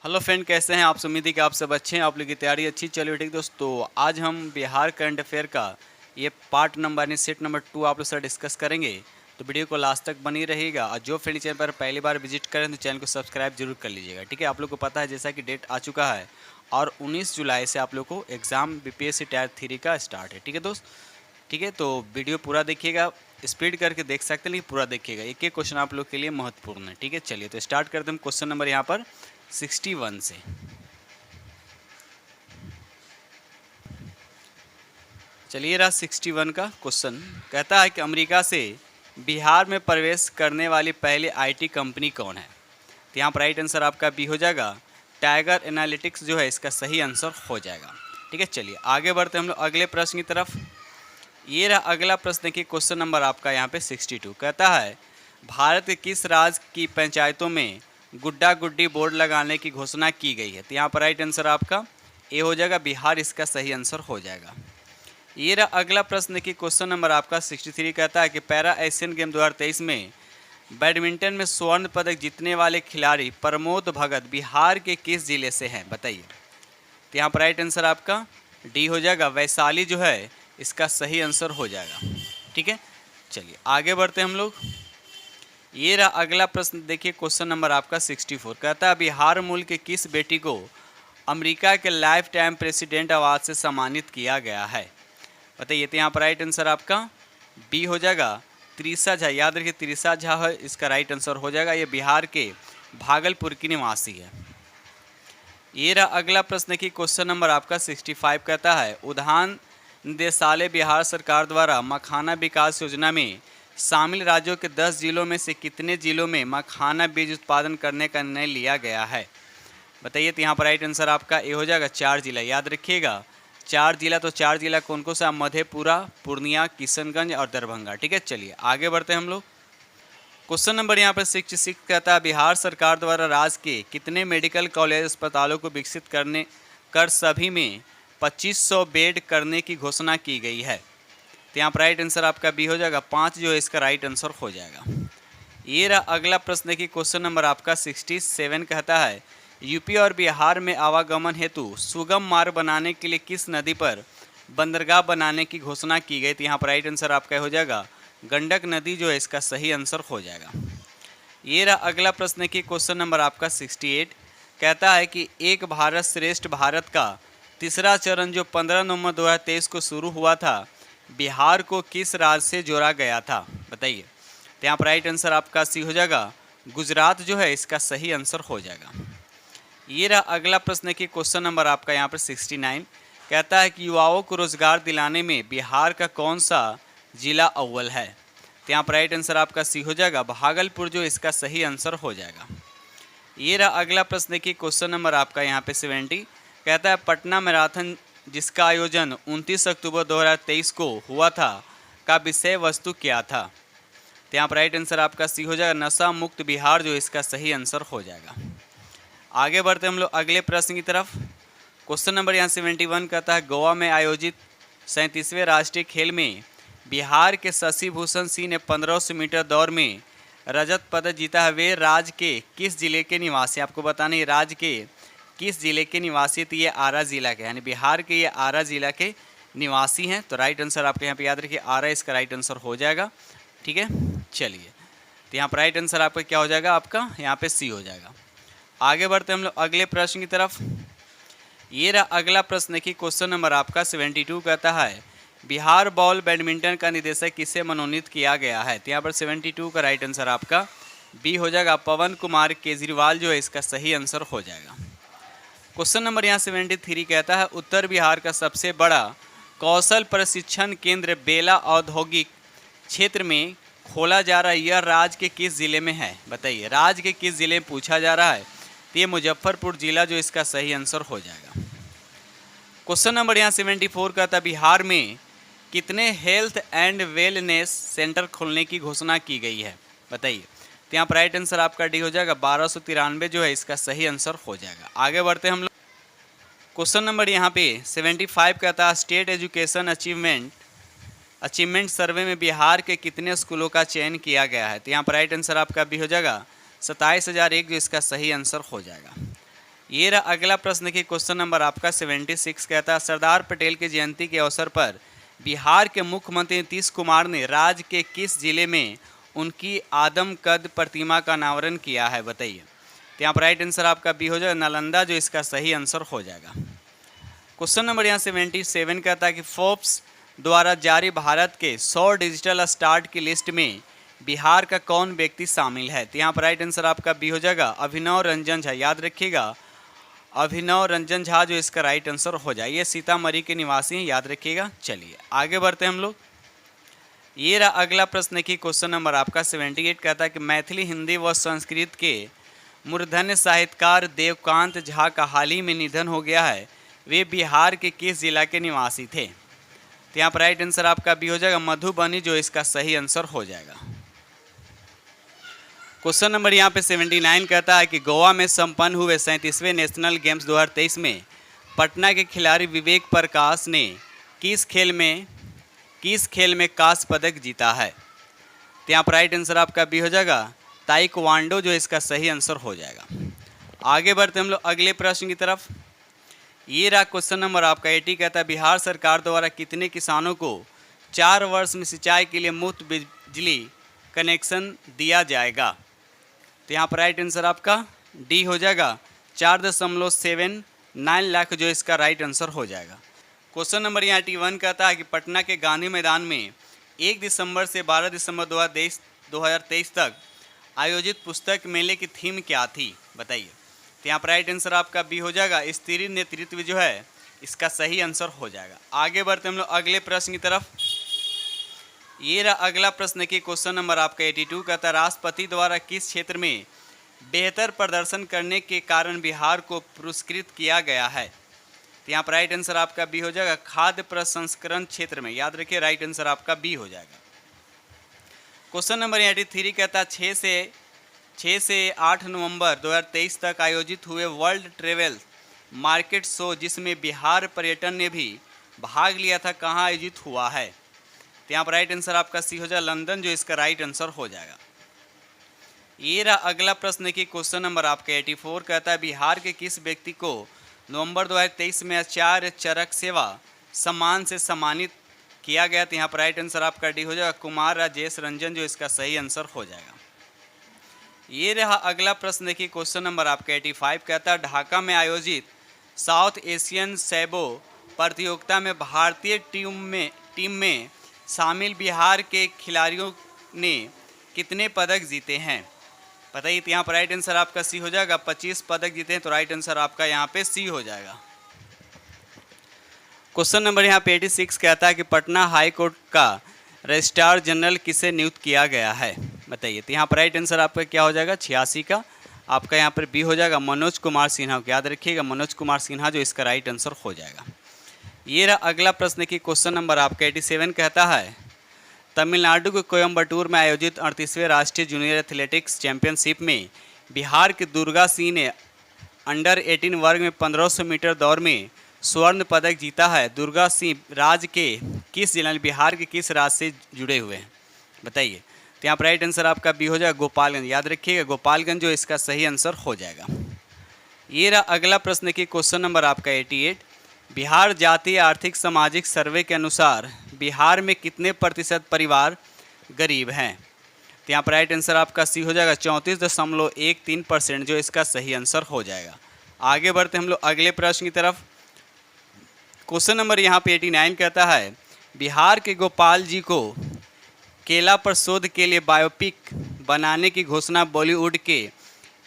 Hello friend, कैसे हैं आप? उम्मीद है कि आप सब अच्छे हैं, आप लोग की तैयारी अच्छी चल रही है। ठीक दोस्तों, आज हम बिहार करंट अफेयर का ये पार्ट नंबर यानी सेट नंबर 2 आप लोग से डिस्कस करेंगे। तो वीडियो को लास्ट तक बनी रहेगा और जो फ्रेंड चैनल पर पहली बार विजिट करें तो चैनल को सब्सक्राइब जरूर कर लीजिएगा। ठीक है, आप लोग को पता है जैसा कि डेट आ चुका है और 19 जुलाई से आप लोग को एग्ज़ाम बीपीएससी टायर 3 का स्टार्ट है। ठीक है दोस्त, ठीक है, तो वीडियो पूरा देखिएगा, स्पीड करके देख सकते हैं लेकिन पूरा देखिएगा, एक एक क्वेश्चन आप लोग के लिए महत्वपूर्ण है। ठीक है, चलिए तो स्टार्ट करते हैं क्वेश्चन नंबर यहाँ पर 61 से। चलिए रहा 61 का क्वेश्चन। कहता है कि अमेरिका से बिहार में प्रवेश करने वाली पहली आईटी कंपनी कौन है? तो यहाँ पर राइट आंसर आपका बी हो जाएगा, टाइगर एनालिटिक्स जो है इसका सही आंसर हो जाएगा। ठीक है, चलिए आगे बढ़ते हम लोग अगले प्रश्न की तरफ। ये रहा अगला प्रश्न, देखिए क्वेश्चन नंबर आपका यहाँ पे 62। कहता है भारत के किस राज्य की पंचायतों में गुड्डा गुड्डी बोर्ड लगाने की घोषणा की गई है? तो यहाँ पर राइट आंसर आपका ए हो जाएगा, बिहार इसका सही आंसर हो जाएगा। ये रहा अगला प्रश्न, देखिए क्वेश्चन नंबर आपका 63। कहता है कि पैरा एशियन गेम 2023 में बैडमिंटन में स्वर्ण पदक जीतने वाले खिलाड़ी प्रमोद भगत बिहार के किस जिले से हैं? बताइए। तो यहाँ पर राइट आंसर आपका डी हो जाएगा, वैशाली जो है इसका सही आंसर हो जाएगा। ठीक है, चलिए आगे बढ़ते हम लोग। ये रहा अगला प्रश्न, देखिए क्वेश्चन नंबर आपका 64। कहता है बिहार मूल के किस बेटी को अमेरिका के लाइफ टाइम प्रेसिडेंट अवार्ड से सम्मानित किया गया है? बताइए। तो यहाँ पर राइट आंसर आपका बी हो जाएगा, त्रिशा झा। याद रखिए त्रिशा झा है इसका राइट आंसर हो जाएगा, ये बिहार के भागलपुर की निवासी है। ये रहा अगला प्रश्न की क्वेश्चन नंबर आपका 65। कहता है उद्यान निदेशालय बिहार सरकार द्वारा मखाना विकास योजना में शामिल राज्यों के 10 जिलों में से कितने जिलों में मखाना बीज उत्पादन करने का निर्णय लिया गया है? बताइए। तो यहाँ पर राइट आंसर आपका ए हो जाएगा, 4 जिला। याद रखिएगा 4 जिला, तो 4 जिला कौन कौन सा? मधेपुरा, पूर्णिया, किशनगंज और दरभंगा। ठीक है, चलिए आगे बढ़ते हैं हम लोग। क्वेश्चन नंबर यहाँ पर 66 कहता है बिहार सरकार द्वारा राज्य के कितने मेडिकल कॉलेज अस्पतालों को विकसित करने कर सभी में 2500 बेड करने की घोषणा की गई है? तो यहाँ पर राइट आंसर आपका बी हो जाएगा, 5 जो है इसका राइट आंसर हो जाएगा। ये रहा अगला प्रश्न की क्वेश्चन नंबर आपका 67। कहता है यूपी और बिहार में आवागमन हेतु सुगम मार्ग बनाने के लिए किस नदी पर बंदरगाह बनाने की घोषणा की गई? तो यहाँ पर राइट आंसर आपका हो जाएगा, गंडक नदी जो है इसका सही आंसर हो जाएगा। ये रहा अगला प्रश्न की क्वेश्चन नंबर आपका 68। कहता है कि एक भारत श्रेष्ठ भारत का तीसरा चरण जो 15 नवंबर 2023 को शुरू हुआ था, बिहार को किस राज्य से जोड़ा गया था? बताइए। तो यहाँ पर राइट आंसर आपका सी हो जाएगा, गुजरात जो है इसका सही आंसर हो जाएगा। ये रहा अगला प्रश्न की क्वेश्चन नंबर आपका यहाँ पर 69। कहता है कि युवाओं को रोजगार दिलाने में बिहार का कौन सा जिला अव्वल है? तो यहाँ पर राइट आंसर आपका सी हो जाएगा, भागलपुर जो इसका सही आंसर हो जाएगा। ये रहा अगला प्रश्न की क्वेश्चन नंबर आपका यहाँ पे 70। कहता है पटना मैराथन जिसका आयोजन 29 अक्टूबर 2023 को हुआ था का विषय वस्तु क्या था? तो यहाँ पर राइट आंसर आपका सी हो जाएगा, नशा मुक्त बिहार जो इसका सही आंसर हो जाएगा। आगे बढ़ते हम लोग अगले प्रश्न की तरफ। क्वेश्चन नंबर यहाँ 71 कहता है गोवा में आयोजित 37वें राष्ट्रीय खेल में बिहार के शशि भूषण सिंह ने 1500 मीटर दौड़ में रजत पदक जीता है। वे राज्य के किस जिले के निवासी? आपको बताना है राज्य के किस जिले के निवासी? तो ये आरा जिला के, यानी बिहार के ये आरा जिला के निवासी हैं। तो राइट आंसर आपके यहाँ पे याद रखिए, आरा इसका राइट आंसर हो जाएगा। ठीक है, चलिए तो यहाँ पर राइट आंसर आपका क्या हो जाएगा, आपका यहाँ पे सी हो जाएगा। आगे बढ़ते हम लोग अगले प्रश्न की तरफ। ये रहा अगला प्रश्न की क्वेश्चन नंबर आपका 72। कहता है बिहार बॉल बैडमिंटन का निदेशक किसे मनोनीत किया गया है? तो यहाँ पर 72 का राइट आंसर आपका बी हो जाएगा, पवन कुमार केजरीवाल जो है इसका सही आंसर हो जाएगा। क्वेश्चन नंबर यहाँ 73 कहता है उत्तर बिहार का सबसे बड़ा कौशल प्रशिक्षण केंद्र बेला औद्योगिक क्षेत्र में खोला जा रहा है, यह राज्य के किस जिले में है? बताइए। राज्य के किस जिले में पूछा जा रहा है, तो ये मुजफ्फरपुर जिला जो इसका सही आंसर हो जाएगा। क्वेश्चन नंबर यहाँ 74 कहता है बिहार में कितने हेल्थ एंड वेलनेस सेंटर खोलने की घोषणा की गई है? बताइए। तो यहाँ पर राइट आंसर आपका डी हो जाएगा, 1293 जो है इसका सही आंसर हो जाएगा। आगे बढ़ते हैं हम लोग। क्वेश्चन नंबर यहाँ पे 75 कहता है स्टेट एजुकेशन अचीवमेंट सर्वे में बिहार के कितने स्कूलों का चयन किया गया है? तो यहाँ पर राइट आंसर आपका भी हो जाएगा 27,001 जो इसका सही आंसर हो जाएगा। ये रहा अगला प्रश्न की क्वेश्चन नंबर आपका 76 कहता है सरदार पटेल की जयंती के अवसर पर बिहार के मुख्यमंत्री नीतीश कुमार ने राज्य के किस जिले में उनकी आदमकद प्रतिमा का अनावरण किया है, बताइए। तो यहाँ पर राइट आंसर आपका बी हो जाएगा नालंदा, जो इसका सही आंसर हो जाएगा। क्वेश्चन नंबर यहाँ 77 कहता है कि फोर्ब्स द्वारा जारी भारत के 100 डिजिटल स्टार्ट की लिस्ट में बिहार का कौन व्यक्ति शामिल है। तो यहाँ पर राइट आंसर आपका बी हो जाएगा अभिनव रंजन झा, याद रखिएगा अभिनव रंजन झा जो इसका राइट आंसर हो जाए। ये सीतामढ़ी के निवासी हैं, याद रखिएगा। चलिए आगे बढ़ते हैं हम लोग। ये रहा अगला प्रश्न की क्वेश्चन नंबर आपका 78 कहता है कि मैथिली, हिंदी व संस्कृत के मूर्धन्य साहित्यकार देवकांत झा का हाल ही में निधन हो गया है, वे बिहार के किस जिला के निवासी थे। तो यहाँ पर राइट आंसर आपका बी हो जाएगा मधुबनी, जो इसका सही आंसर हो जाएगा। क्वेश्चन नंबर यहाँ पे 79 कहता है कि गोवा में संपन्न हुए 37वें नेशनल गेम्स 2023 में पटना के खिलाड़ी विवेक प्रकाश ने किस खेल में कांस्य पदक जीता है। तो यहाँ पर राइट आंसर आपका बी हो जाएगा ताइक्वांडो, जो इसका सही आंसर हो जाएगा। आगे बढ़ते हम लोग अगले प्रश्न की तरफ। ये रहा क्वेश्चन नंबर आपका 80 कहता है बिहार सरकार द्वारा कितने किसानों को 4 वर्ष में सिंचाई के लिए मुफ्त बिजली कनेक्शन दिया जाएगा। तो यहाँ पर राइट आंसर आपका डी हो जाएगा 4.79 लाख, जो इसका राइट आंसर हो जाएगा। क्वेश्चन नंबर यहाँ 81 कहता है कि पटना के गांधी मैदान में 1 दिसंबर से 12 दिसंबर 2023 तक आयोजित पुस्तक मेले की थीम क्या थी, बताइए। तो यहाँ पर राइट आंसर आपका बी हो जाएगा स्त्री नेतृत्व, जो है इसका सही आंसर हो जाएगा। आगे बढ़ते हम लोग अगले प्रश्न की तरफ। ये रहा अगला प्रश्न की क्वेश्चन नंबर आपका 82 कहता है राष्ट्रपति द्वारा किस क्षेत्र में बेहतर प्रदर्शन करने के कारण बिहार को पुरस्कृत किया गया है। तो यहाँ पर राइट आंसर आपका बी हो जाएगा खाद्य प्रसंस्करण क्षेत्र में, याद रखिए राइट आंसर आपका बी हो जाएगा। क्वेश्चन नंबर 83 कहता है 6 से 8 नवंबर 2023 तक आयोजित हुए वर्ल्ड ट्रेवल मार्केट शो जिसमें बिहार पर्यटन ने भी भाग लिया था, कहाँ आयोजित हुआ है। तो यहाँ पर राइट आंसर आपका सी हो जाएगा लंदन, जो इसका राइट आंसर हो जाएगा। ये रहा अगला प्रश्न की क्वेश्चन नंबर आपका 84 कहता है बिहार के किस व्यक्ति को नवंबर 2023 में आचार्य चरक सेवा सम्मान से सम्मानित किया गया। तो यहाँ पर राइट आंसर आपका डी हो जाएगा कुमार राजेश रंजन, जो इसका सही आंसर हो जाएगा। ये रहा अगला प्रश्न देखिए क्वेश्चन नंबर आपका 85 कहता है ढाका में आयोजित साउथ एशियन सैबो प्रतियोगिता में भारतीय टीम में शामिल बिहार के खिलाड़ियों ने कितने पदक जीते हैं, बताइए। तो यहाँ पर राइट आंसर आपका सी हो जाएगा 25 पदक जीते हैं, तो राइट आंसर आपका यहाँ पे सी हो जाएगा। क्वेश्चन नंबर यहाँ पे 86 कहता है कि पटना हाई कोर्ट का रजिस्ट्रार जनरल किसे नियुक्त किया गया है, बताइए। तो यहाँ पर राइट आंसर आपका क्या हो जाएगा 86 का आपका यहाँ पर बी हो जाएगा मनोज कुमार सिन्हा, याद रखिएगा मनोज कुमार सिन्हा, जो इसका राइट आंसर हो जाएगा। ये रहा अगला प्रश्न की क्वेश्चन नंबर आपका 87 कहता है तमिलनाडु के कोयम्बटूर में आयोजित 38वें राष्ट्रीय जूनियर एथलेटिक्स चैंपियनशिप में बिहार के दुर्गा सिंह ने अंडर 18 वर्ग में 1500 मीटर दौड़ में स्वर्ण पदक जीता है। दुर्गा सिंह राज्य के किस जिला में बिहार के किस राज्य से जुड़े हुए हैं, बताइए। तो यहाँ पर राइट आंसर आपका बी हो जाएगा गोपालगंज, याद रखिएगा गोपालगंज, जो इसका सही आंसर हो जाएगा। ये रहा अगला प्रश्न की क्वेश्चन नंबर आपका 88 बिहार जातीय आर्थिक सामाजिक सर्वे के अनुसार बिहार में कितने प्रतिशत परिवार गरीब हैं। तो यहाँ पर राइट आंसर आपका सी हो जाएगा 34.13%, जो इसका सही आंसर हो जाएगा। आगे बढ़ते हम लोग अगले प्रश्न की तरफ। क्वेश्चन नंबर यहाँ पे 89 कहता है बिहार के गोपाल जी को केला पर शोध के लिए बायोपिक बनाने की घोषणा बॉलीवुड के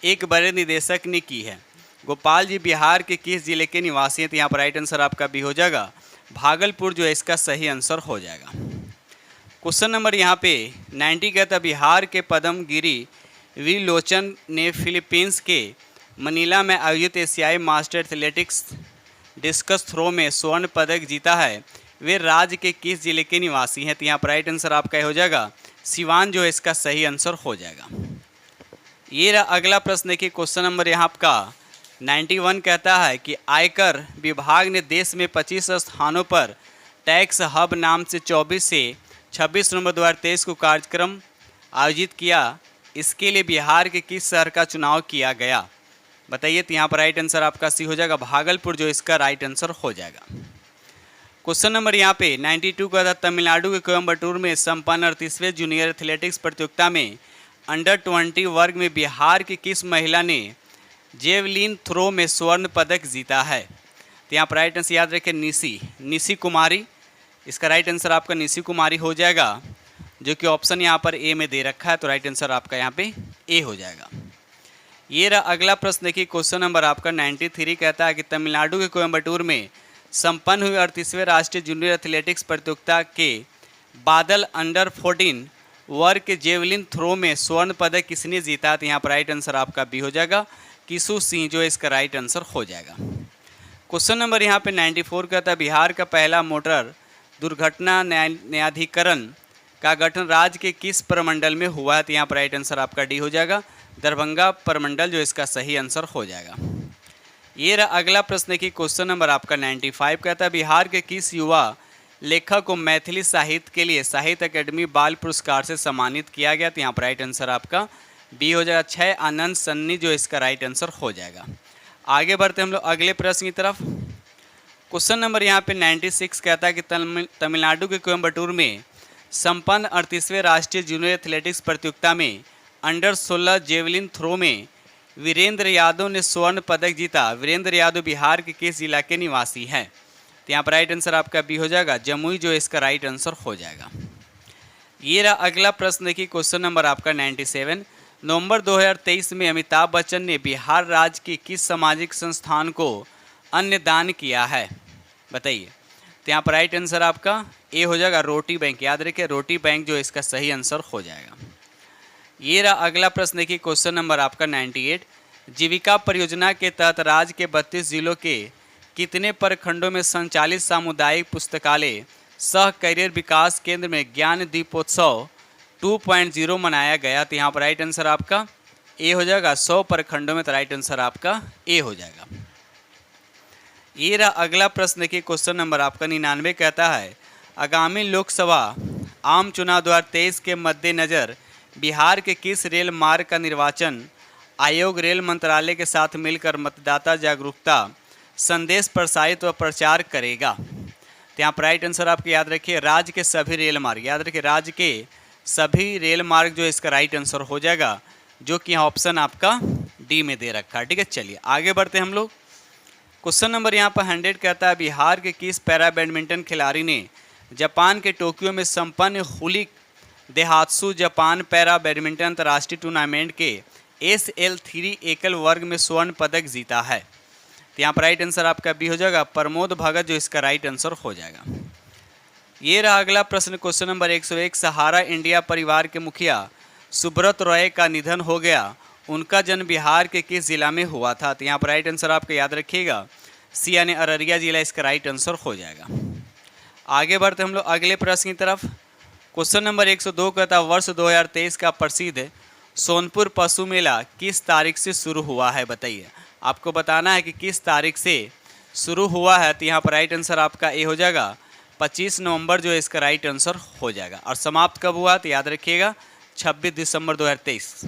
एक बड़े निर्देशक ने की है। गोपाल जी बिहार के किस जिले के निवासी हैं। तो यहाँ पर राइट आंसर आपका भी हो जाएगा भागलपुर, जो इसका सही आंसर हो जाएगा। क्वेश्चन नंबर यहाँ पे 90 कहता है बिहार के पद्मगिरी विलोचन ने फिलीपींस के मनीला में आयोजित एशियाई मास्टर एथलेटिक्स डिस्कस थ्रो में स्वर्ण पदक जीता है, वे राज्य के किस जिले के निवासी हैं। तो यहाँ पर राइट आंसर आपका हो जाएगा सिवान, जो इसका सही आंसर हो जाएगा। ये रहा अगला प्रश्न देखिए क्वेश्चन नंबर यहाँ आपका 91 कहता है कि आयकर विभाग ने देश में 25 स्थानों पर टैक्स हब नाम से 24 से 26 नवंबर 2023 को कार्यक्रम आयोजित किया। इसके लिए बिहार के किस शहर का चुनाव किया गया। बताइए। तो यहाँ पर राइट आंसर आपका सी हो जाएगा भागलपुर, जो इसका राइट आंसर हो जाएगा। क्वेश्चन नंबर यहाँ पे 92 का था, तमिलनाडु के कोयम्बटूर में संपन्न 38वें जूनियर एथलेटिक्स प्रतियोगिता में अंडर 20 वर्ग में बिहार की किस महिला ने जेवलिन थ्रो में स्वर्ण पदक जीता है? तो यहाँ पर राइट आंसर याद रखें निशी कुमारी। इसका राइट आंसर आपका निशी कुमारी हो जाएगा, जो कि ऑप्शन यहाँ पर ए में दे रखा है। तो राइट आंसर आपका यहाँ पे ए हो जाएगा। ये रहा अगला प्रश्न। देखिए क्वेश्चन नंबर आपका 93 कहता है कि तमिलनाडु के कोयम्बटूर में संपन्न हुई 38वें राष्ट्रीय जूनियर एथलेटिक्स प्रतियोगिता के बादल अंडर 14 वर्ग के जेवलिन थ्रो में स्वर्ण पदक किसने जीता? तो यहाँ पर राइट आंसर आपका बी हो जाएगा किशु सिंह, जो इसका राइट आंसर हो जाएगा। क्वेश्चन नंबर यहाँ पे 94 कहता है बिहार का पहला मोटर दुर्घटना न्यायाधिकरण का गठन राज्य के किस प्रमंडल में हुआ है? तो यहाँ पर राइट आंसर आपका डी हो जाएगा दरभंगा प्रमंडल, जो इसका सही आंसर हो जाएगा। ये रहा अगला प्रश्न की क्वेश्चन नंबर आपका 95 कहता है बिहार के किस युवा लेखक को मैथिली साहित्य के लिए साहित्य अकेडमी बाल पुरस्कार से सम्मानित किया गया? तो यहाँ पर राइट आंसर आपका बी हो जाएगा 6 आनंद सन्नी, जो इसका राइट आंसर हो जाएगा। आगे बढ़ते हम लोग अगले प्रश्न की तरफ। क्वेश्चन नंबर यहाँ पे 96 कहता है कि तमिलनाडु के कोयम्बटूर में संपन्न 38वें राष्ट्रीय जूनियर एथलेटिक्स प्रतियोगिता में अंडर 16 जेवलिन थ्रो में वीरेंद्र यादव ने स्वर्ण पदक जीता। वीरेंद्र यादव बिहार के किस जिला के निवासी हैं? तो यहाँ पर राइट आंसर आपका बी हो जाएगा जमुई, जो इसका राइट आंसर हो जाएगा। ये रहा अगला प्रश्न। देखिए क्वेश्चन नंबर आपका 97 नवंबर 2023 में अमिताभ बच्चन ने बिहार राज्य की किस सामाजिक संस्थान को अन्य दान किया है? बताइए। तो यहाँ पर राइट आंसर आपका ए हो जाएगा रोटी बैंक। याद रखिए रोटी बैंक, जो इसका सही आंसर हो जाएगा। ये रहा अगला प्रश्न। देखिए क्वेश्चन नंबर आपका 98 जीविका परियोजना के तहत राज्य के 32 जिलों के कितने प्रखंडों में संचालित सामुदायिक पुस्तकालय सह करियर विकास केंद्र में ज्ञान दीपोत्सव 2.0 मनाया गया? तो यहाँ पर राइट आंसर आपका ए हो जाएगा 100 प्रखंडों में। तो राइट आंसर आपका ए हो जाएगा। ये रहा अगला प्रश्न। देखिए क्वेश्चन नंबर आपका 99 कहता है आगामी लोकसभा आम चुनाव 2023 के मद्देनज़र बिहार के किस रेल मार्ग का निर्वाचन आयोग रेल मंत्रालय के साथ मिलकर मतदाता जागरूकता संदेश प्रसारित व प्रचार करेगा? तो यहाँ पर राइट आंसर आपके याद रखिए राज्य के सभी रेल मार्ग। याद रखिए राज्य के सभी रेल मार्ग, जो इसका राइट आंसर हो जाएगा, जो कि यहाँ ऑप्शन आपका डी में दे रखा है। ठीक है, चलिए आगे बढ़ते हैं हम लोग। क्वेश्चन नंबर यहाँ पर 100 कहता है बिहार के किस पैरा बैडमिंटन खिलाड़ी ने जापान के टोक्यो में संपन्न हुली देहात्सु जापान पैरा बैडमिंटन अंतर्राष्ट्रीय टूर्नामेंट के SL3 एकल वर्ग में स्वर्ण पदक जीता है? तो यहाँ पर राइट आंसर आपका बी हो जाएगा प्रमोद भगत, जो इसका राइट आंसर हो जाएगा। ये रहा अगला प्रश्न। क्वेश्चन नंबर 101 सहारा इंडिया परिवार के मुखिया सुब्रत रॉय का निधन हो गया। उनका जन्म बिहार के किस जिला में हुआ था? तो यहाँ पर राइट आंसर आपका याद रखिएगा सी यानी अररिया जिला, इसका राइट आंसर हो जाएगा। आगे बढ़ते हम लोग अगले प्रश्न की तरफ। क्वेश्चन नंबर 102 कहता है वर्ष 2023 का प्रसिद्ध सोनपुर पशु मेला किस तारीख से शुरू हुआ है? बताइए। आपको बताना है कि किस तारीख से शुरू हुआ है। तो यहाँ पर राइट आंसर आपका ए हो जाएगा 25 नवंबर, जो इसका राइट आंसर हो जाएगा। और समाप्त कब हुआ? तो याद रखिएगा 26 दिसंबर 2023।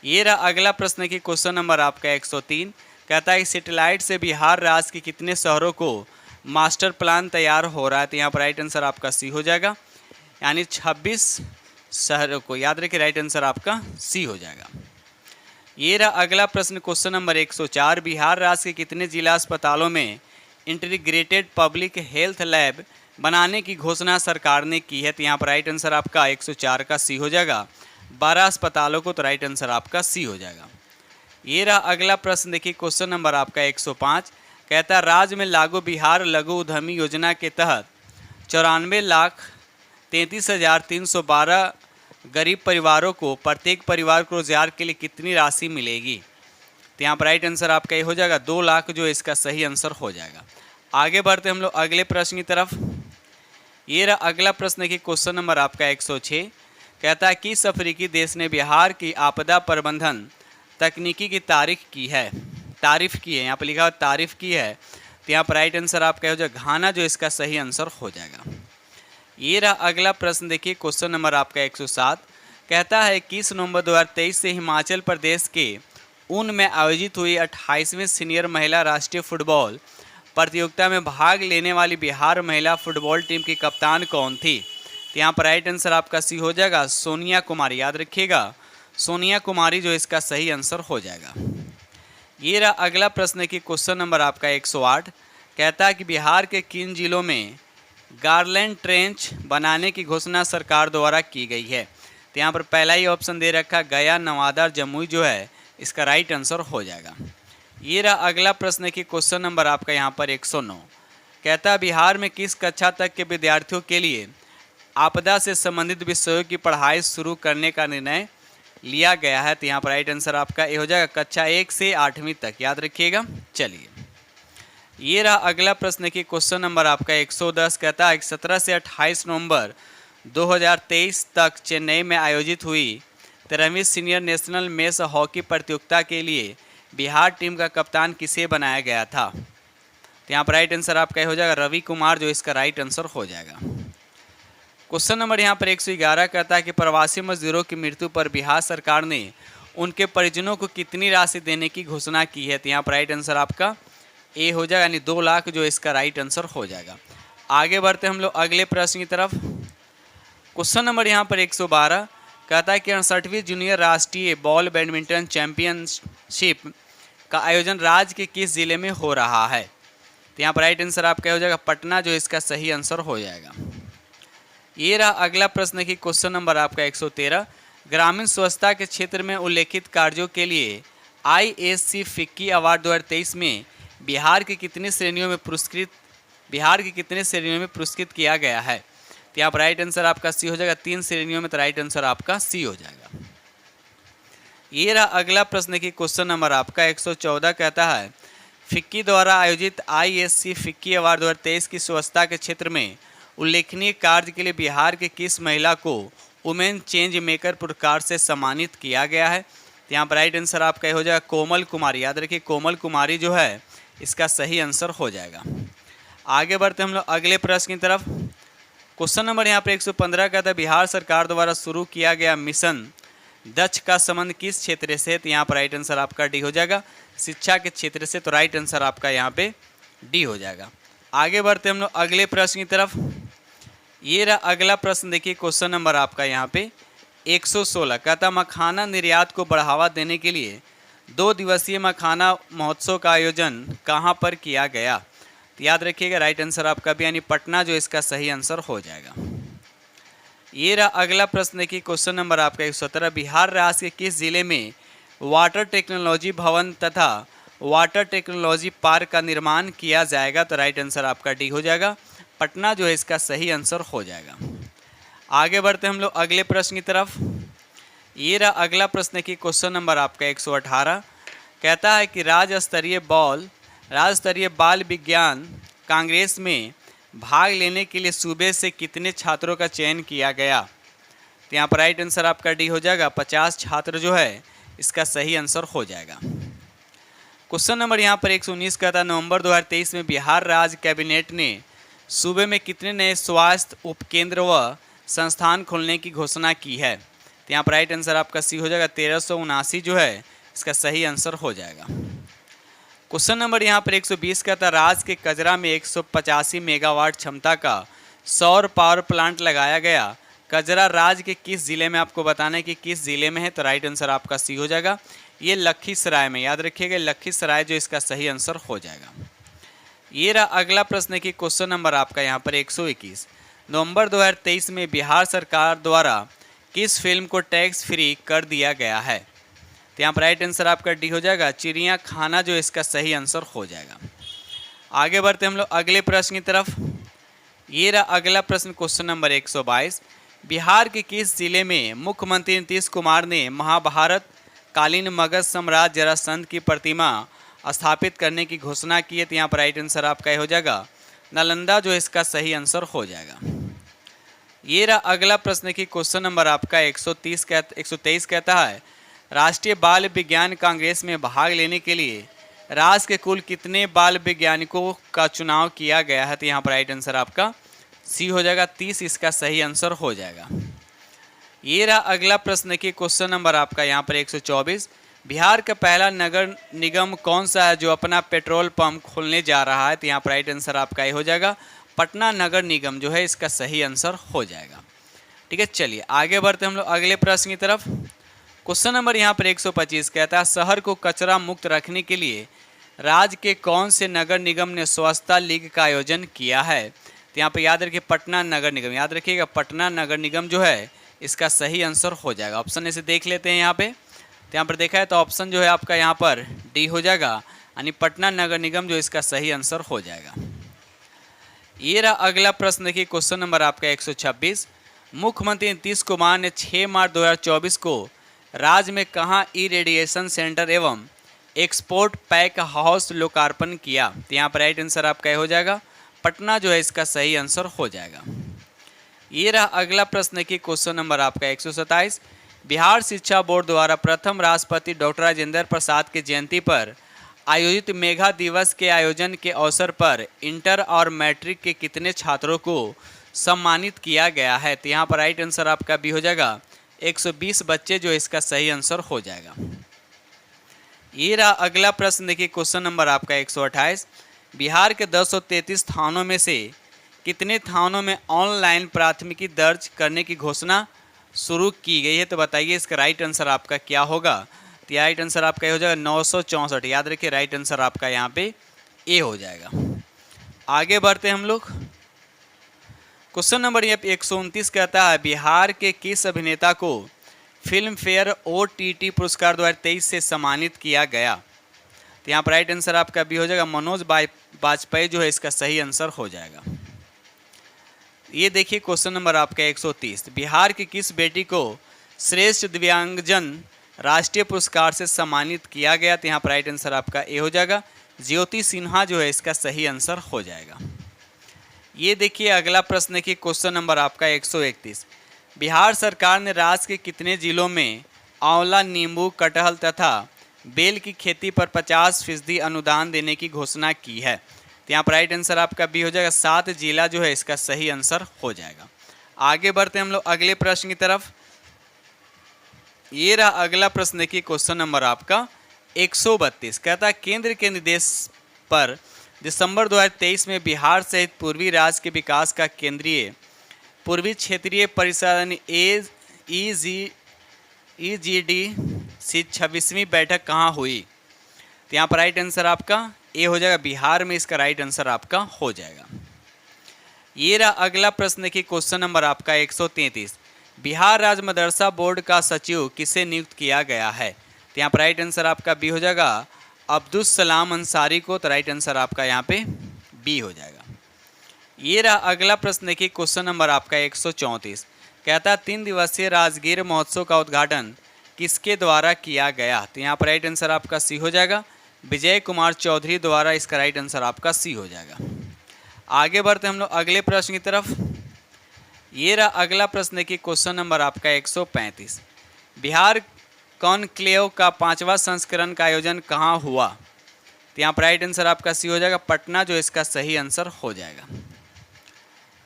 ये रहा अगला प्रश्न की क्वेश्चन नंबर आपका 103 कहता है सैटेलाइट से बिहार राज्य के कितने शहरों को मास्टर प्लान तैयार हो रहा है? तो यहाँ पर राइट आंसर आपका सी हो जाएगा, यानी 26 शहरों को। याद रखिए राइट आंसर आपका सी हो जाएगा। ये रहा अगला प्रश्न क्वेश्चन नंबर 104 बिहार राज्य के कितने जिला अस्पतालों में इंटीग्रेटेड पब्लिक हेल्थ लैब बनाने की घोषणा सरकार ने की है? तो यहाँ पर राइट आंसर आपका 104 का सी हो जाएगा 12 अस्पतालों को। तो राइट आंसर आपका सी हो जाएगा। ये रहा अगला प्रश्न। देखिए क्वेश्चन नंबर आपका 105 कहता है राज्य में लागू बिहार लघु उद्यमी योजना के तहत 94,33,312 गरीब परिवारों को प्रत्येक परिवार को रोजगार के लिए कितनी राशि मिलेगी? तो यहाँ पर राइट आंसर आपका ये हो जाएगा 2 लाख, जो इसका सही आंसर हो जाएगा। आगे बढ़ते हम लोग अगले प्रश्न की तरफ। ये रहा अगला प्रश्न की क्वेश्चन नंबर आपका 106 कहता है किस अफ्रीकी देश ने बिहार की आपदा प्रबंधन तकनीकी की तारीफ की है? यहाँ पर लिखा हुआ तारीफ की है। तो यहाँ पर राइट आंसर आपका हो जाएगा घाना, जो इसका सही आंसर हो जाएगा। ये रहा अगला प्रश्न। देखिए क्वेश्चन नंबर आपका 107 कहता है किस नवंबर 2023 से हिमाचल प्रदेश के उन में आयोजित हुई 28वीं सीनियर महिला राष्ट्रीय फुटबॉल प्रतियोगिता में भाग लेने वाली बिहार महिला फुटबॉल टीम की कप्तान कौन थी? तो यहाँ पर राइट आंसर आपका सी हो जाएगा सोनिया कुमारी। याद रखिएगा सोनिया कुमारी जो इसका सही आंसर हो जाएगा। ये रहा अगला प्रश्न की क्वेश्चन नंबर आपका 108। कहता है कि बिहार के किन जिलों में गार्लैंड ट्रेंच बनाने की घोषणा सरकार द्वारा की गई है? तो यहाँ पर पहला ही ऑप्शन दे रखा गया, नवादा, जमुई जो है इसका राइट आंसर हो जाएगा। ये रहा अगला प्रश्न की क्वेश्चन नंबर आपका यहाँ पर 109। कहता है बिहार में किस कक्षा तक के विद्यार्थियों के लिए आपदा से संबंधित विषयों की पढ़ाई शुरू करने का निर्णय लिया गया है? तो यहाँ पर राइट आंसर आपका ये हो जाएगा कक्षा 1 से 8वीं तक। याद रखिएगा। चलिए ये रहा अगला प्रश्न की क्वेश्चन नंबर आपका 110। कहता है 17 से 28 नवंबर 2023 तक चेन्नई में आयोजित हुई 13वीं सीनियर नेशनल मेस हॉकी प्रतियोगिता के लिए बिहार टीम का कप्तान किसे बनाया गया था? तो यहाँ पर राइट आंसर आपका हो जाएगा रवि कुमार जो इसका राइट आंसर हो जाएगा। क्वेश्चन नंबर यहाँ पर 111 कहता है कि प्रवासी मजदूरों की मृत्यु पर बिहार सरकार ने उनके परिजनों को कितनी राशि देने की घोषणा की है? तो यहाँ पर राइट आंसर आपका ए हो जाएगा यानी 2 लाख जो इसका राइट आंसर हो जाएगा। आगे बढ़ते हम लोग अगले प्रश्न की तरफ। क्वेश्चन नंबर यहाँ पर 112 कहता है कि 68वीं जूनियर राष्ट्रीय बॉल बैडमिंटन चैंपियनशिप का आयोजन राज्य के किस जिले में हो रहा है? तो यहाँ पर राइट आंसर आपका हो जाएगा पटना जो इसका सही आंसर हो जाएगा। ये रहा अगला प्रश्न की क्वेश्चन नंबर आपका 113। ग्रामीण स्वच्छता के क्षेत्र में उल्लेखित कार्यों के लिए ISC फिक्की अवार्ड 2023 में बिहार की कितनी श्रेणियों में पुरस्कृत किया गया है? तो यहाँ पर राइट आंसर आपका सी हो जाएगा 3 श्रेणियों में। तो राइट आंसर आपका सी हो जाएगा। ये रहा अगला प्रश्न की क्वेश्चन नंबर आपका 114 कहता है फिक्की द्वारा आयोजित ISC फिक्की अवार्ड 2023 की स्वच्छता के क्षेत्र में उल्लेखनीय कार्य के लिए बिहार के किस महिला को वुमेन चेंज मेकर पुरस्कार से सम्मानित किया गया है? तो यहाँ पर राइट आंसर आपका हो जाएगा कोमल कुमारी। याद रखिए कोमल कुमारी जो है इसका सही आंसर हो जाएगा। आगे बढ़ते हम लोग अगले प्रश्न की तरफ। क्वेश्चन नंबर यहाँ पर 115 का था बिहार सरकार द्वारा शुरू किया गया मिशन दक्ष का संबंध किस क्षेत्र से? तो यहाँ पर राइट आंसर आपका डी हो जाएगा शिक्षा के क्षेत्र से। तो राइट आंसर आपका यहाँ पे डी हो जाएगा। आगे बढ़ते हम लोग अगले प्रश्न की तरफ। ये रहा अगला प्रश्न देखिए क्वेश्चन नंबर आपका यहाँ पे 116 कहता मखाना निर्यात को बढ़ावा देने के लिए 2 दिवसीय मखाना महोत्सव का आयोजन कहाँ पर किया गया? तो याद रखिएगा राइट आंसर आपका भी यानी पटना जो इसका सही आंसर हो जाएगा। ये रहा अगला प्रश्न देखिए क्वेश्चन नंबर आपका 117 बिहार राज्य के किस जिले में वाटर टेक्नोलॉजी भवन तथा वाटर टेक्नोलॉजी पार्क का निर्माण किया जाएगा? तो राइट आंसर आपका डी हो जाएगा पटना जो है इसका सही आंसर हो जाएगा। आगे बढ़ते हम लोग अगले प्रश्न की तरफ। ये रहा अगला प्रश्न की क्वेश्चन नंबर आपका 118 कहता है कि राज्य स्तरीय बाल विज्ञान कांग्रेस में भाग लेने के लिए सूबे से कितने छात्रों का चयन किया गया? तो यहाँ पर राइट आंसर आपका डी हो जाएगा 50 छात्र जो है इसका सही आंसर हो जाएगा। क्वेश्चन नंबर यहाँ पर 119 का था नवंबर 2023 में बिहार राज्य कैबिनेट ने सूबे में कितने नए स्वास्थ्य उपकेंद्र व संस्थान खोलने की घोषणा की है? तो यहाँ पर राइट आंसर आपका सी हो जाएगा 1379 जो है इसका सही आंसर हो जाएगा। क्वेश्चन नंबर यहाँ पर 120 का था राज्य के कजरा में 185 मेगावाट क्षमता का सौर पावर प्लांट लगाया गया। कजरा राज्य के किस जिले में आपको बताना है कि किस जिले में है? तो राइट आंसर आपका सी हो जाएगा ये लखीसराय में। याद रखिएगा लखीसराय जो इसका सही आंसर हो जाएगा। ये रहा अगला प्रश्न की क्वेश्चन नंबर आपका यहाँ पर 121 नवंबर 2023 में बिहार सरकार द्वारा किस फिल्म को टैक्स फ्री कर दिया गया है? तो यहाँ पर राइट आंसर आपका डी हो जाएगा चिड़िया खाना जो इसका सही आंसर हो जाएगा। आगे बढ़ते हम लोग अगले प्रश्न की तरफ। ये रहा अगला प्रश्न क्वेश्चन नंबर 122 बिहार के किस जिले में मुख्यमंत्री नीतीश कुमार ने महाभारत कालीन मगध सम्राट जरासंध की प्रतिमा स्थापित करने की घोषणा की है? तो यहाँ पर राइट आंसर आपका हो जाएगा नालंदा जो इसका सही आंसर हो जाएगा। ये रहा अगला प्रश्न की क्वेश्चन नंबर आपका 123 कहता है राष्ट्रीय बाल विज्ञान कांग्रेस में भाग लेने के लिए राज्य के कुल कितने बाल वैज्ञानिकों का चुनाव किया गया है? तो यहाँ पर राइट आंसर आपका सी हो जाएगा 30 इसका सही आंसर हो जाएगा। ये रहा अगला प्रश्न की क्वेश्चन नंबर आपका यहाँ पर 124 बिहार का पहला नगर निगम कौन सा है जो अपना पेट्रोल पंप खोलने जा रहा है? तो यहाँ पर राइट आंसर आपका ये हो जाएगा पटना नगर निगम जो है इसका सही आंसर हो जाएगा। ठीक है, चलिए आगे बढ़ते हम लोग अगले प्रश्न की तरफ। क्वेश्चन नंबर यहाँ पर 125 कहता है शहर को कचरा मुक्त रखने के लिए राज्य के कौन से नगर निगम ने स्वच्छता लीग का आयोजन किया है? तो यहाँ पर याद रखिए पटना नगर निगम, याद रखिएगा पटना नगर निगम जो है इसका सही आंसर हो जाएगा। ऑप्शन ऐसे देख लेते हैं यहाँ पे, तो यहाँ पर देखा है तो ऑप्शन जो है आपका यहाँ पर डी हो जाएगा, यानी पटना नगर निगम जो इसका सही आंसर हो जाएगा। ये रहा अगला प्रश्न, देखिए क्वेश्चन नंबर आपका 126। मुख्यमंत्री नीतीश कुमार ने 6 मार्च 2024 को राज्य में कहाँ ई रेडिएशन सेंटर एवं एक्सपोर्ट पैक हाउस लोकार्पण किया? तो यहाँ पर राइट आंसर आपका हो जाएगा पटना जो है इसका सही आंसर हो जाएगा। ये रहा अगला प्रश्न की क्वेश्चन नंबर आपका 127। बिहार शिक्षा बोर्ड द्वारा प्रथम राष्ट्रपति डॉक्टर राजेंद्र प्रसाद की जयंती पर आयोजित मेगा दिवस के आयोजन के अवसर पर इंटर और मैट्रिक के कितने छात्रों को सम्मानित किया गया है? तो यहाँ पर राइट आंसर आपका भी हो जाएगा 120 बच्चे जो इसका सही आंसर हो जाएगा। ये रहा अगला प्रश्न, देखिए क्वेश्चन नंबर आपका 128। बिहार के 233 थानों में से कितने थानों में ऑनलाइन प्राथमिकी दर्ज करने की घोषणा शुरू की गई है? तो बताइए इसका राइट आंसर आपका क्या होगा? तो राइट आंसर आपका हो जाएगा 964। याद रखिए राइट आंसर आपका यहाँ पे ए हो जाएगा। आगे बढ़ते हैं हम लोग। क्वेश्चन नंबर यहाँ पे 129 कहता है बिहार के किस अभिनेता को फिल्म फेयर OTT पुरस्कार 2023 से सम्मानित किया गया? तो यहाँ पर राइट आंसर आपका भी हो जाएगा मनोज बाजपेयी जो है इसका सही आंसर हो जाएगा। ये देखिए क्वेश्चन नंबर आपका 130। बिहार की किस बेटी को श्रेष्ठ दिव्यांगजन राष्ट्रीय पुरस्कार से सम्मानित किया गया? तो यहाँ पर राइट आंसर आपका ए हो जाएगा ज्योति सिन्हा जो है इसका सही आंसर हो जाएगा। ये देखिए अगला प्रश्न की क्वेश्चन नंबर आपका 131। बिहार सरकार ने राज्य के कितने जिलों में आंवला, नींबू, कटहल तथा बेल की खेती पर 50% अनुदान देने की घोषणा की है? तो यहाँ पर राइट आंसर आपका बी हो जाएगा 7 जिला जो है इसका सही आंसर हो जाएगा। आगे बढ़ते हैं हम लोग अगले प्रश्न की तरफ। ये रहा अगला प्रश्न, देखिए क्वेश्चन नंबर आपका 132 कहता है केंद्र के निर्देश पर दिसंबर 2023 में बिहार सहित पूर्वी राज्य के विकास का केंद्रीय पूर्वी क्षेत्रीय परिषद EGD सी 26वीं बैठक कहाँ हुई? तो यहाँ पर राइट आंसर आपका ए हो जाएगा बिहार में, इसका राइट आंसर आपका हो जाएगा। ये रहा अगला प्रश्न की क्वेश्चन नंबर आपका 133। बिहार राज्य मदरसा बोर्ड का सचिव किसे नियुक्त किया गया है? तो यहाँ पर राइट आंसर आपका बी हो जाएगा अब्दुल सलाम अंसारी को, तो राइट आंसर आपका यहाँ पे बी हो जाएगा। ये रहा अगला प्रश्न देखिए क्वेश्चन नंबर आपका 134 कहता है 3 दिवसीय राजगीर महोत्सव का उद्घाटन किसके द्वारा किया गया? तो यहाँ पर राइट आंसर आपका सी हो जाएगा विजय कुमार चौधरी द्वारा, इसका राइट आंसर आपका सी हो जाएगा। आगे बढ़ते हम लोग अगले प्रश्न की तरफ। ये रहा अगला प्रश्न देखिए क्वेश्चन नंबर आपका 135। बिहार कॉन्क्लेव का 5वां संस्करण का आयोजन कहाँ हुआ? तो यहाँ पर राइट आंसर आपका सी हो जाएगा पटना जो इसका सही आंसर हो जाएगा।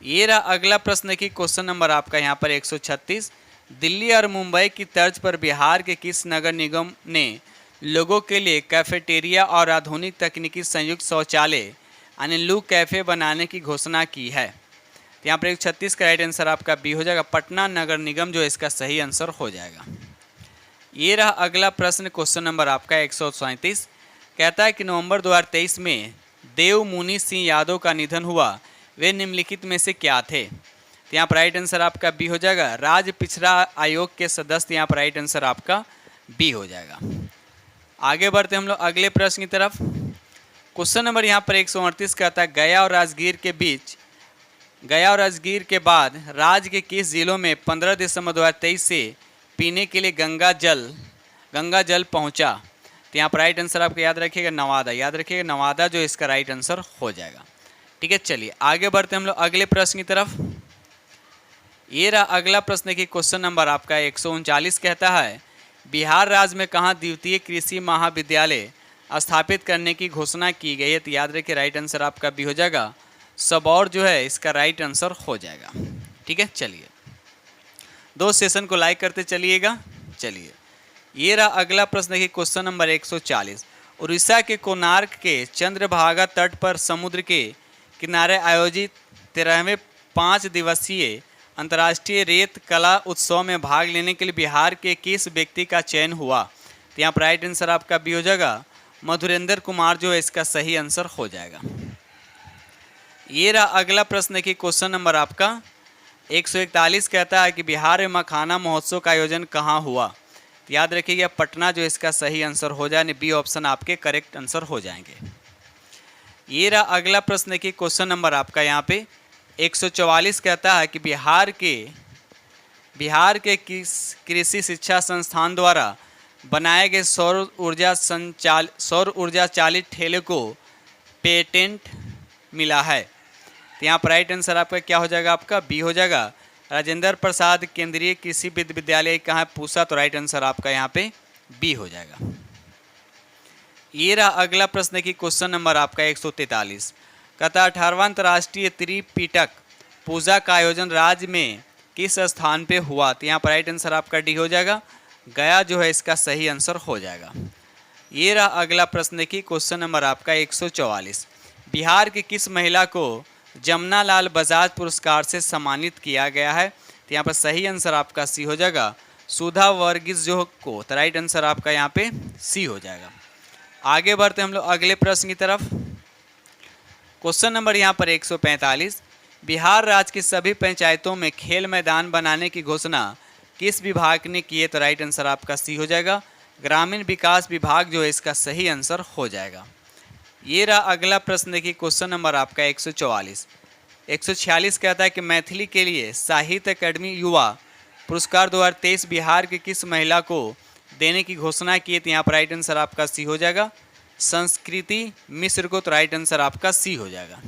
ये रहा अगला प्रश्न की क्वेश्चन नंबर आपका यहाँ पर 136। दिल्ली और मुंबई की तर्ज पर बिहार के किस नगर निगम ने लोगों के लिए कैफेटेरिया और आधुनिक तकनीकी संयुक्त शौचालय यानी लू कैफ़े बनाने की घोषणा की है? तो यहाँ पर 136 का राइट आंसर आपका बी हो जाएगा पटना नगर निगम जो इसका सही आंसर हो जाएगा। ये रहा अगला प्रश्न क्वेश्चन नंबर आपका 137 कहता है कि नवंबर 2023 में देव मुनि सिंह यादव का निधन हुआ, वे निम्नलिखित में से क्या थे? तो यहाँ पर राइट आंसर आपका बी हो जाएगा राज्य पिछड़ा आयोग के सदस्य, यहाँ पर राइट आंसर आपका बी हो जाएगा। आगे बढ़ते हम लोग अगले प्रश्न की तरफ। क्वेश्चन नंबर यहाँ पर 138 कहता है गया और राजगीर के बाद राज्य के किस जिलों में 15 दिसंबर 2023 से पीने के लिए गंगा जल पहुँचा? तो यहाँ पर राइट आंसर आपको याद रखिएगा नवादा, याद रखिएगा नवादा जो इसका राइट आंसर हो जाएगा। ठीक है, चलिए आगे बढ़ते हम लोग अगले प्रश्न की तरफ। ये रहा अगला प्रश्न की क्वेश्चन नंबर आपका 139 कहता है बिहार राज्य में कहाँ द्वितीय कृषि महाविद्यालय स्थापित करने की घोषणा की गई है? तो याद रखिए राइट आंसर आपका भी हो जाएगा सबौर जो है इसका राइट आंसर हो जाएगा। ठीक है, चलिए 2 सेशन को लाइक करते चलिएगा। चलिए ये रहा अगला प्रश्न देखिए क्वेश्चन नंबर 140। उड़ीसा के कोणार्क के चंद्रभागा तट पर समुद्र के किनारे आयोजित 13वें 5 दिवसीय अंतर्राष्ट्रीय रेत कला उत्सव में भाग लेने के लिए बिहार के किस व्यक्ति का चयन हुआ? तो यहाँ पर राइट आंसर आपका बी हो जाएगा मधुरेंद्र कुमार जो है इसका सही आंसर हो जाएगा। ये रहा अगला प्रश्न देखिए क्वेश्चन नंबर आपका 141 कहता है कि बिहार में मखाना महोत्सव का आयोजन कहाँ हुआ? तो याद रखिएगा पटना जो इसका सही आंसर हो जाए, बी ऑप्शन आपके करेक्ट आंसर हो जाएंगे। ये रहा अगला प्रश्न देखिए क्वेश्चन नंबर आपका यहाँ पे 144 कहता है कि बिहार के किस कृषि शिक्षा संस्थान द्वारा बनाए गए सौर ऊर्जा चालित ठेले को पेटेंट मिला है? तो यहाँ पर राइट आंसर आपका क्या हो जाएगा? आपका बी हो जाएगा राजेंद्र प्रसाद केंद्रीय कृषि विश्वविद्यालय कहाँ है पूछा, तो राइट आंसर आपका यहाँ पे बी हो जाएगा। ये रहा अगला प्रश्न की क्वेश्चन नंबर आपका 143 कहता 18वां अंतर्राष्ट्रीय त्रिपिटक पूजा का आयोजन राज्य में किस स्थान पे हुआ? तो यहाँ पर राइट आंसर आपका डी हो जाएगा, गया जो है इसका सही आंसर हो जाएगा। ये रहा अगला प्रश्न की क्वेश्चन नंबर आपका 144 बिहार की किस महिला को जमुना लाल बजाज पुरस्कार से सम्मानित किया गया है? तो यहाँ पर सही आंसर आपका सी हो जाएगा सुधा वर्गीस जो को, तो राइट आंसर आपका यहाँ पे सी हो जाएगा। आगे बढ़ते हम लोग अगले प्रश्न की तरफ। क्वेश्चन नंबर यहाँ पर 145 बिहार राज्य की सभी पंचायतों में खेल मैदान बनाने की घोषणा किस विभाग ने की है? तो राइट आंसर आपका सी हो जाएगा ग्रामीण विकास विभाग जो है इसका सही आंसर हो जाएगा। ये रहा अगला प्रश्न देखिए क्वेश्चन नंबर आपका 144 146 कहता है कि मैथिली के लिए साहित्य अकादमी युवा पुरस्कार 2023 बिहार की किस महिला को देने की घोषणा की है? तो यहाँ पर राइट आंसर आपका सी हो जाएगा संस्कृति मिश्र को, तो राइट आंसर आपका सी हो जाएगा।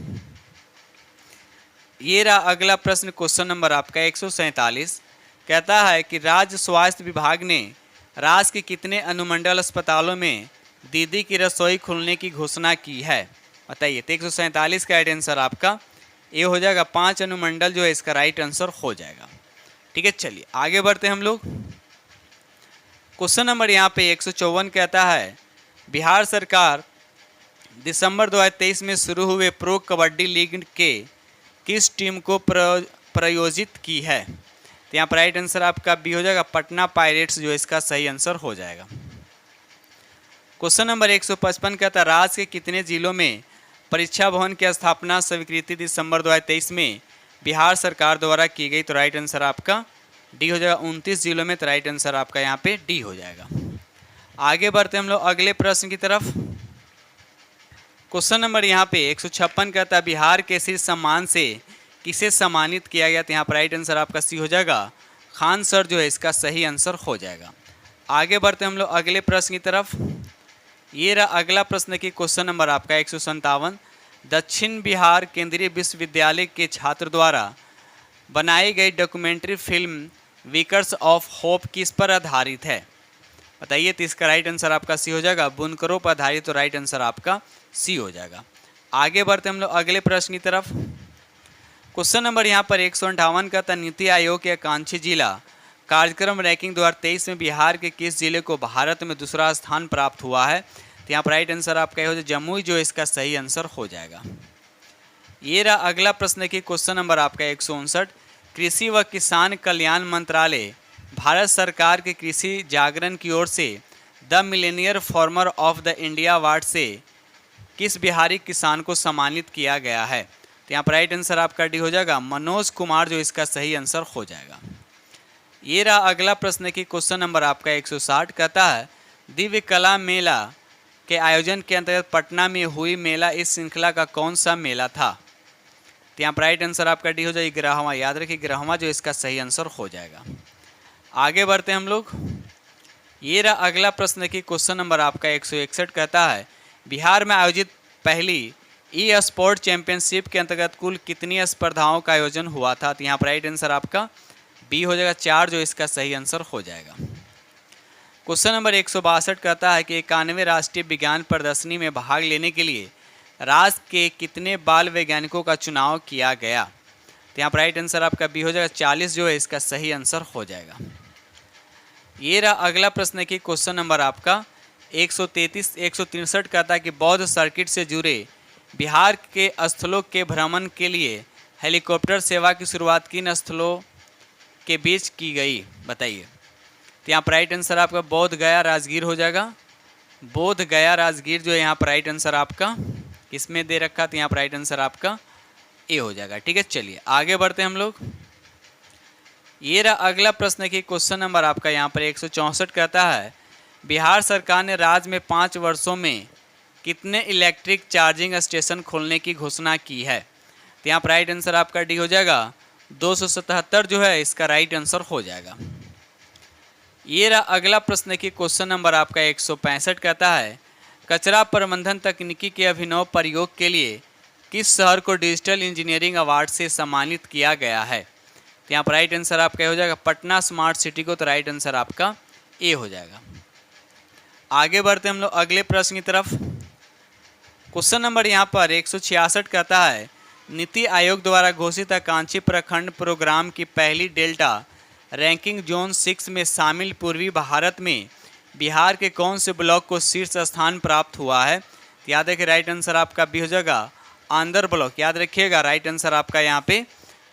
ये रहा अगला प्रश्न क्वेश्चन नंबर आपका 147 कहता है कि राज्य स्वास्थ्य विभाग ने राज्य के कितने अनुमंडल अस्पतालों में दीदी की रसोई खोलने की घोषणा की है? बताइए। तो 147 का राइट आंसर आपका ये हो जाएगा 5 अनुमंडल जो है इसका राइट आंसर हो जाएगा। ठीक है, चलिए आगे बढ़ते हैं हम लोग। क्वेश्चन नंबर यहाँ पे 154 कहता है बिहार सरकार दिसंबर 2023 में शुरू हुए प्रो कबड्डी लीग के किस टीम को प्रायोजित की है? तो यहाँ पर राइट आंसर आपका बी हो जाएगा पटना पायरेट्स जो इसका सही आंसर हो जाएगा। क्वेश्चन नंबर 155 कहता है राज्य के कितने जिलों में परीक्षा भवन की स्थापना स्वीकृति दिसंबर 2023 में बिहार सरकार द्वारा की गई? तो राइट आंसर आपका डी हो जाएगा 29 जिलों में, तो राइट आंसर आपका यहाँ पे डी हो जाएगा। आगे बढ़ते हम लोग अगले प्रश्न की तरफ। क्वेश्चन नंबर यहाँ पे 156 कहता है बिहार केसरी सम्मान से किसे सम्मानित किया गया? तो यहाँ पर राइट आंसर आपका सी हो जाएगा खान सर जो है इसका सही आंसर हो जाएगा। आगे बढ़ते हम लोग अगले प्रश्न की तरफ। ये रहा अगला प्रश्न की क्वेश्चन नंबर आपका 157 दक्षिण बिहार केंद्रीय विश्वविद्यालय के छात्र द्वारा बनाई गई documentary film Vickers of hope किस पर आधारित है? बताइए। तो इसका राइट आंसर आपका सी हो जाएगा बुनकरों पर आधारित, तो राइट आंसर आपका सी हो जाएगा। आगे बढ़ते हम लोग अगले प्रश्न की तरफ। क्वेश्चन नंबर यहाँ पर 158 का नीति आयोग के आकांक्षी जिला कार्यक्रम रैंकिंग 2023 में बिहार के किस जिले को भारत में दूसरा स्थान प्राप्त हुआ है? तो यहाँ पर राइट आंसर आपका ये हो जाए जमुई जो इसका सही आंसर हो जाएगा। ये रहा अगला प्रश्न की क्वेश्चन नंबर आपका 159 कृषि व किसान कल्याण मंत्रालय भारत सरकार के कृषि जागरण की ओर से the Millionaire farmer of the India award से किस बिहारी किसान को सम्मानित किया गया है? तो यहाँ पर राइट आंसर आपका डी हो जाएगा मनोज कुमार जो इसका सही आंसर हो जाएगा। ये रहा अगला प्रश्न की क्वेश्चन नंबर आपका 160 कहता है दिव्य कला मेला के आयोजन के अंतर्गत पटना में हुई मेला इस श्रृंखला का कौन सा मेला था? तो यहाँ पर राइट आंसर आपका डी हो जाएगा 11वां, याद रखिए 11वां जो इसका सही आंसर हो जाएगा। आगे बढ़ते हैं हम लोग। ये रहा अगला प्रश्न की क्वेश्चन नंबर आपका 161 कहता है बिहार में आयोजित पहली ई स्पोर्ट चैंपियनशिप के अंतर्गत कुल कितनी स्पर्धाओं का आयोजन हुआ था? तो यहाँ पर राइट आंसर आपका बी हो जाएगा 4 जो इसका सही आंसर हो जाएगा। क्वेश्चन नंबर 162 कहता है कि 91वें राष्ट्रीय विज्ञान प्रदर्शनी में भाग लेने के लिए राज्य के कितने बाल वैज्ञानिकों का चुनाव किया गया? तो यहाँ पर राइट आंसर आपका बी हो जाएगा 40 जो है इसका सही आंसर हो जाएगा। ये रहा अगला प्रश्न की क्वेश्चन नंबर आपका 163 कहता है कि बौद्ध सर्किट से जुड़े बिहार के स्थलों के भ्रमण के लिए हेलीकॉप्टर सेवा की शुरुआत किन स्थलों के बीच की गई, बताइए। तो यहाँ पर राइट आंसर आपका बोध गया राजगीर हो जाएगा। बोध गया राजगीर जो है यहाँ पर राइट आंसर आपका किसमें दे रखा, तो यहाँ पर राइट आंसर आपका ए हो जाएगा। ठीक है, चलिए आगे बढ़ते हैं हम लोग। ये रहा अगला प्रश्न की क्वेश्चन नंबर आपका यहाँ पर 164 कहता है बिहार सरकार ने राज्य में 5 वर्षों में कितने इलेक्ट्रिक चार्जिंग स्टेशन खोलने की घोषणा की है। तो यहाँ पर राइट आंसर आपका डी हो जाएगा। 277 जो है इसका राइट आंसर हो जाएगा। ये रहा अगला प्रश्न की क्वेश्चन नंबर आपका 165 कहता है कचरा प्रबंधन तकनीकी के अभिनव प्रयोग के लिए किस शहर को डिजिटल इंजीनियरिंग अवार्ड से सम्मानित किया गया है। तो यहाँ पर राइट आंसर आपका हो जाएगा पटना स्मार्ट सिटी को, तो राइट आंसर आपका ए हो जाएगा। आगे बढ़ते हम लोग अगले प्रश्न की तरफ। क्वेश्चन नंबर यहाँ पर 166 कहता है नीति आयोग द्वारा घोषित आकांक्षी प्रखंड प्रोग्राम की पहली डेल्टा रैंकिंग जोन 6 में शामिल पूर्वी भारत में बिहार के कौन से ब्लॉक को शीर्ष स्थान प्राप्त हुआ है। तो याद रखिए राइट आंसर आपका बी हो जाएगा आंध्र ब्लॉक, याद रखिएगा राइट आंसर आपका यहाँ पे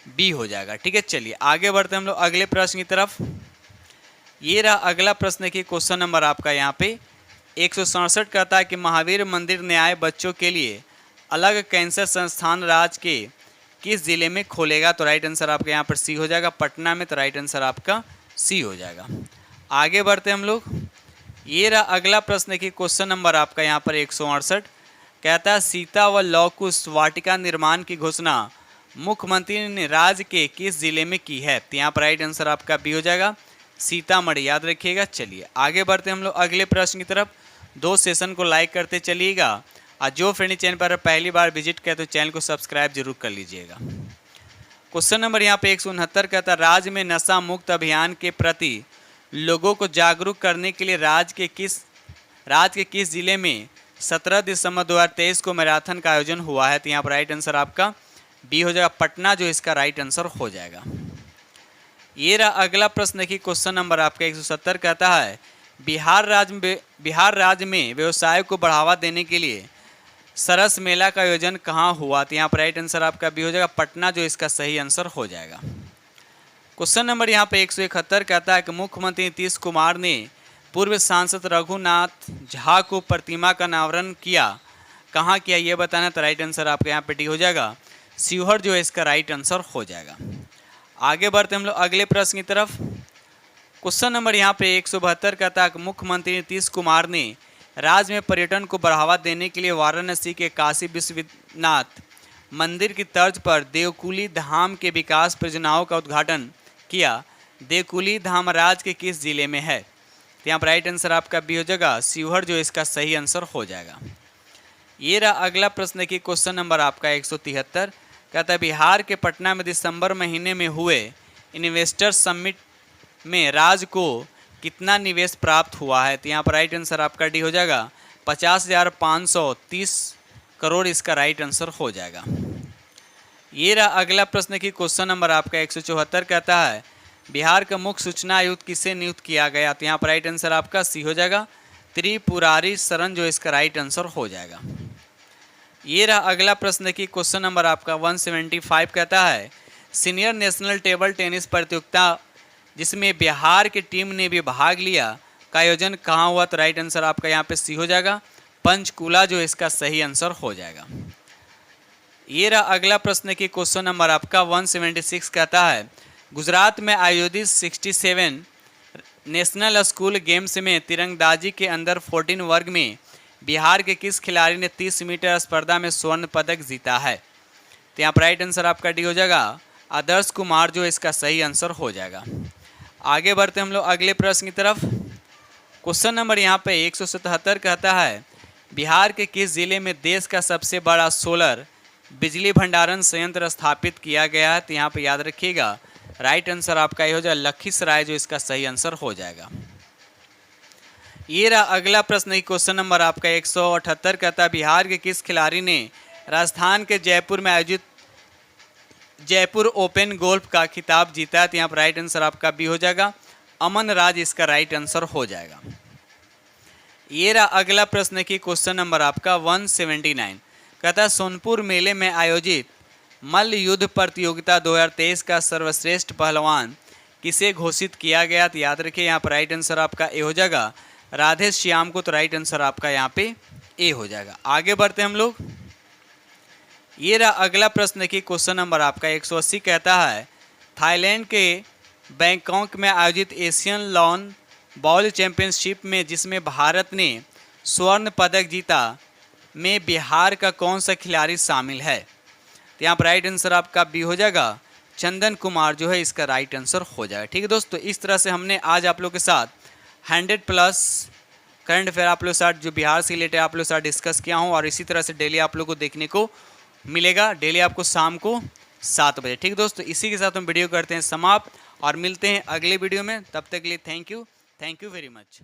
बी हो जाएगा। ठीक है, चलिए आगे बढ़ते हम लोग अगले प्रश्न की तरफ। ये रहा अगला प्रश्न की क्वेश्चन नंबर आपका यहाँ पे 167 कहता है कि महावीर मंदिर न्याय बच्चों के लिए अलग कैंसर संस्थान राज्य के किस जिले में खोलेगा। तो राइट आंसर आपका यहाँ पर सी हो जाएगा पटना में, तो राइट आंसर आपका सी हो जाएगा। आगे बढ़ते हम लोग। ये रहा अगला प्रश्न की क्वेश्चन नंबर आपका यहाँ पर 168 कहता है सीता व लौह कुश वाटिका निर्माण की घोषणा मुख्यमंत्री ने राज्य के किस जिले में की है। तो यहाँ पर राइट आंसर आपका बी हो जाएगा सीतामढ़ी, याद रखिएगा। चलिए आगे बढ़ते हम लोग अगले प्रश्न की तरफ। 2 सेशन को लाइक करते चलिएगा और जो फ्रेंड चैनल पर पहली बार विजिट किया तो चैनल को सब्सक्राइब जरूर कर लीजिएगा। क्वेश्चन नंबर यहाँ पे 169 कहता है राज्य में नशा मुक्त अभियान के प्रति लोगों को जागरूक करने के लिए राज्य के किस जिले में 17 दिसंबर 2023 को मैराथन का आयोजन हुआ है। तो यहाँ पर राइट आंसर आपका बी हो जाएगा पटना, जो इसका राइट आंसर हो जाएगा। ये रहा अगला प्रश्न की क्वेश्चन नंबर आपका 170 कहता है बिहार राज्य में व्यवसाय को बढ़ावा देने के लिए सरस मेला का आयोजन कहाँ हुआ। तो यहाँ पर राइट आंसर आपका बी हो जाएगा पटना, जो इसका सही आंसर हो जाएगा। क्वेश्चन नंबर यहाँ पे 171 कहता है कि मुख्यमंत्री नीतीश कुमार ने पूर्व सांसद रघुनाथ झा को प्रतिमा का अनावरण कहाँ किया ये बताना। तो राइट आंसर आपका यहाँ पे डी हो जाएगा शिवहर, जो है इसका राइट आंसर हो जाएगा। आगे बढ़ते हम लोग अगले प्रश्न की तरफ। क्वेश्चन नंबर यहाँ पे 172 कहता है कि मुख्यमंत्री नीतीश कुमार ने राज्य में पर्यटन को बढ़ावा देने के लिए वाराणसी के काशी विश्वनाथ मंदिर की तर्ज पर देवकुली धाम के विकास परियोजनाओं का उद्घाटन किया। देवकुली धाम राज्य के किस जिले में है। तो यहाँ पर राइट आंसर आपका बी हो जाएगा शिवहर, जो इसका सही आंसर हो जाएगा। ये रहा अगला प्रश्न की क्वेश्चन नंबर आपका 173 कहता है बिहार के पटना में दिसंबर महीने में हुए इन्वेस्टर समिट में राज्य को कितना निवेश प्राप्त हुआ है। तो यहाँ पर राइट आंसर आपका डी हो जाएगा 50,530 करोड़, इसका राइट आंसर हो जाएगा। ये रहा अगला प्रश्न की क्वेश्चन नंबर आपका 174 कहता है बिहार का मुख्य सूचना आयुक्त किसे नियुक्त किया गया। तो यहाँ पर राइट आंसर आपका सी हो जाएगा त्रिपुरारी शरण, जो इसका राइट आंसर हो जाएगा। ये रहा अगला प्रश्न की क्वेश्चन नंबर आपका 175 कहता है सीनियर नेशनल टेबल टेनिस प्रतियोगिता जिसमें बिहार की टीम ने भी भाग लिया का आयोजन कहाँ हुआ। तो राइट आंसर आपका यहाँ पे सी हो जाएगा पंचकुला, जो इसका सही आंसर हो जाएगा। ये रहा अगला प्रश्न की क्वेश्चन नंबर आपका 176 कहता है गुजरात में आयोजित 67 नेशनल स्कूल गेम्स में तीरंदाजी के अंडर 14 वर्ग में बिहार के किस खिलाड़ी ने 30 मीटर स्पर्धा में स्वर्ण पदक जीता है। तो यहाँ पर राइट आंसर आपका डी हो जाएगा आदर्श कुमार, जो इसका सही आंसर हो जाएगा। आगे बढ़ते हम लोग अगले प्रश्न की तरफ। क्वेश्चन नंबर यहाँ पे 177 कहता है बिहार के किस जिले में देश का सबसे बड़ा सोलर बिजली भंडारण संयंत्र स्थापित किया गया है। तो यहाँ पे याद रखिएगा राइट आंसर आपका ये हो जाएगा लखीसराय, जो इसका सही आंसर हो जाएगा। ये रहा अगला प्रश्न क्वेश्चन नंबर आपका 178 कहता है बिहार के किस खिलाड़ी ने राजस्थान के जयपुर में आयोजित जयपुर ओपन गोल्फ का खिताब जीता है। तो यहाँ पर राइट आंसर आपका बी हो जाएगा अमन राज इसका राइट आंसर हो जाएगा। ये रहा अगला प्रश्न की क्वेश्चन नंबर आपका 179। कहता है सोनपुर मेले में आयोजित मल्ल युद्ध प्रतियोगिता 2023 का सर्वश्रेष्ठ पहलवान किसे घोषित किया गया? तो याद रखिए यहाँ पर राइट आंसर आपका ए हो जाएगा, राधे श्याम को। तो राइट आंसर आपका यहाँ पे ए हो जाएगा। आगे बढ़ते हैं हम लोग। ये रहा अगला प्रश्न की क्वेश्चन नंबर आपका 180। कहता है थाईलैंड के बैंकॉक में आयोजित एशियन लॉन बॉल चैंपियनशिप में जिसमें भारत ने स्वर्ण पदक जीता में बिहार का कौन सा खिलाड़ी शामिल है? तो यहाँ पर राइट आंसर आपका बी हो जाएगा, चंदन कुमार जो है इसका राइट आंसर हो जाएगा। ठीक है दोस्तों, इस तरह से हमने आज आप लोग के साथ 100+ करंट अफेयर आप लोग के साथ जो बिहार से रिलेटेड आप लोग के साथ डिस्कस किया हूँ, और इसी तरह से डेली आप लोग को देखने को मिलेगा, डेली आपको शाम को 7 बजे। ठीक दोस्तों, इसी के साथ हम वीडियो करते हैं समाप्त और मिलते हैं अगले वीडियो में। तब तक के लिए थैंक यू वेरी मच।